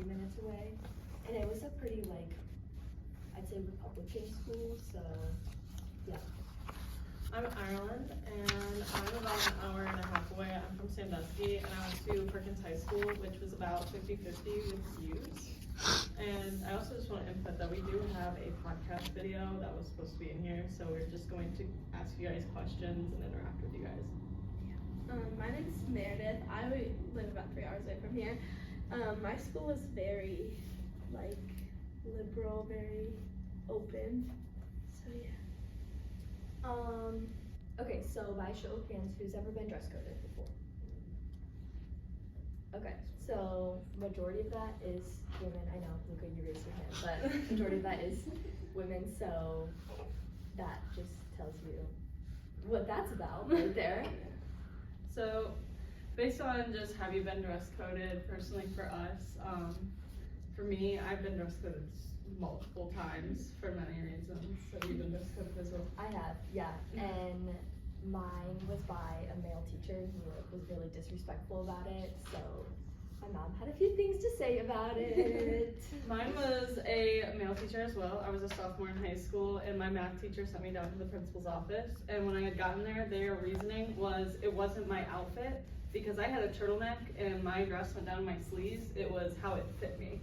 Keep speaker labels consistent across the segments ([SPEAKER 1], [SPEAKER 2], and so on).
[SPEAKER 1] 20 minutes away. And it was a pretty, like, I'd say Republican school, so, yeah.
[SPEAKER 2] I'm Ireland, and I'm about an hour and a half away. I'm from Sandusky, and I went to Perkins High School, which was about 50-50 with views. And I also just want to input that we do have a podcast video that was supposed to be in here, so we're just going to ask you guys questions and interact with you guys.
[SPEAKER 3] My name is Meredith. I live about 3 hours away from here. My school was very, like, liberal, very open, so yeah.
[SPEAKER 1] Okay, so by show of hands, who's ever been dress coded before? Okay, so majority of that is women. I know, Luca, you raised your hand, but majority of that is women, so that just tells you what that's about right there.
[SPEAKER 2] So, based on just have you been dress coded, personally for us, for me, I've been dress coded multiple times for many reasons. Have you been dress coded as well?
[SPEAKER 1] I have, yeah, and mine was by a male teacher who was really disrespectful about it, so my mom had a few things to say about it.
[SPEAKER 2] Mine was a male teacher as well. I was a sophomore in high school, and my math teacher sent me down to the principal's office, and when I had gotten there, their reasoning was it wasn't my outfit, because I had a turtleneck and my dress went down my sleeves. It was how it fit me.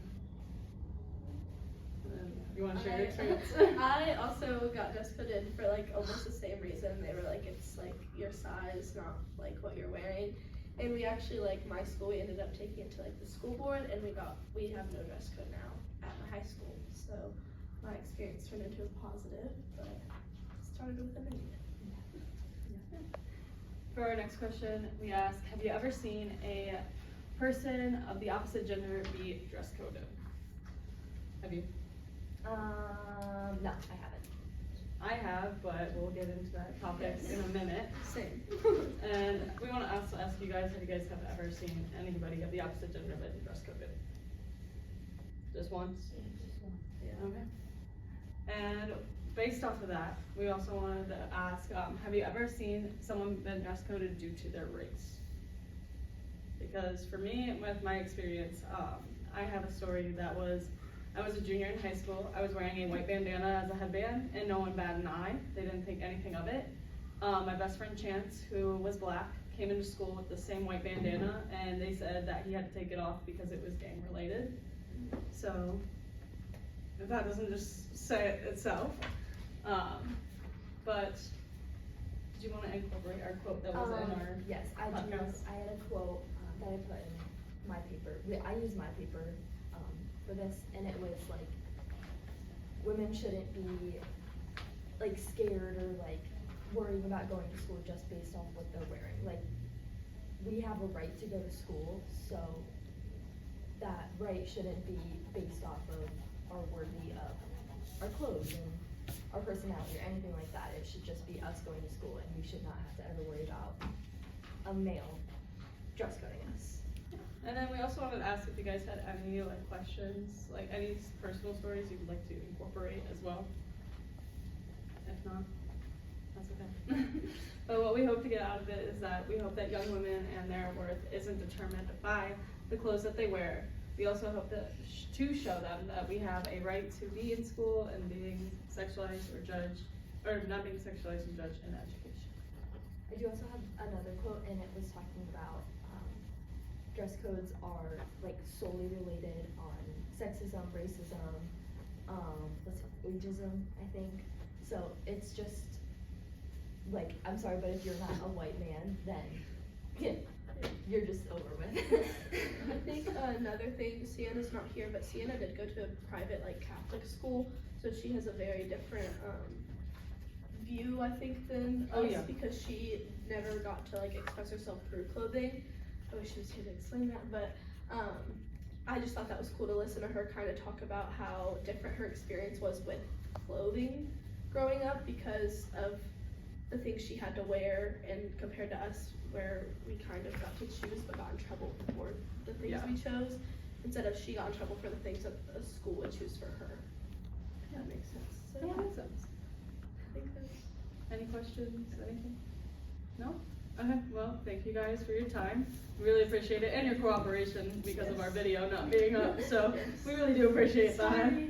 [SPEAKER 2] You want to share your experience?
[SPEAKER 3] I also got dress coded for like almost the same reason. They were like, it's like your size, not like what you're wearing. And we actually, like my school, we ended up taking it to like the school board, and we have no dress code now at my high school. So my experience turned into a positive, but it started with a negative.
[SPEAKER 2] For our next question, we ask, have you ever seen a person of the opposite gender be dress coded? Have you?
[SPEAKER 1] No, I haven't.
[SPEAKER 2] I have, but we'll get into that topic in a minute.
[SPEAKER 3] Same.
[SPEAKER 2] And we want to also ask you guys if you guys have ever seen anybody of the opposite gender been dress coded. Just once?
[SPEAKER 3] Yeah.
[SPEAKER 2] Okay. And based off of that, we also wanted to ask, have you ever seen someone been dress coded due to their race? Because for me, with my experience, I have a story that was, I was a junior in high school. I was wearing a white bandana as a headband, and no one batted an eye. They didn't think anything of it. My best friend Chance, who was black, came into school with the same white bandana, and they said that he had to take it off because it was gang related. So, if that doesn't just say it itself. But, did you want to incorporate our quote that was in our
[SPEAKER 1] Yes, I do.
[SPEAKER 2] podcast?
[SPEAKER 1] I had a quote that I put in my paper. I use my paper for this, and it was like, women shouldn't be like scared or like worried about going to school just based off what they're wearing. Like, we have a right to go to school, so that right shouldn't be based off of our worthy of our clothes and our personality or anything like that. It should just be us going to school, and we should not have to ever worry about a male dress coding us.
[SPEAKER 2] And then we also wanted to ask if you guys had any like questions, like any personal stories you'd like to incorporate as well. If not, that's okay. But what we hope to get out of it is that we hope that young women and their worth isn't determined by the clothes that they wear. We also hope to show them that we have a right to be in school and being sexualized or judged, or not being sexualized and judged in education.
[SPEAKER 1] I do also have another quote, and it was talking about dress codes are like solely related on sexism, racism, ageism, I think. So it's just like, I'm sorry, but if you're not a white man, then you're just over with.
[SPEAKER 3] I think another thing, Sienna's not here, but Sienna did go to a private like Catholic school, so she has a very different view, I think, than us, because she never got to like express herself through clothing. I wish she was here to explain that, but I just thought that was cool to listen to her kind of talk about how different her experience was with clothing growing up because of the things she had to wear, and compared to us where we kind of got to choose but got in trouble for the things we chose, instead of she got in trouble for the things that a school would choose for her.
[SPEAKER 2] Yeah, that makes sense.
[SPEAKER 3] So
[SPEAKER 2] That makes sense.
[SPEAKER 3] I think that's...
[SPEAKER 2] Any questions, anything? No? Okay, well, thank you guys for your time. Really appreciate it, and your cooperation because of our video not being up, so we really do appreciate that.
[SPEAKER 3] Sorry.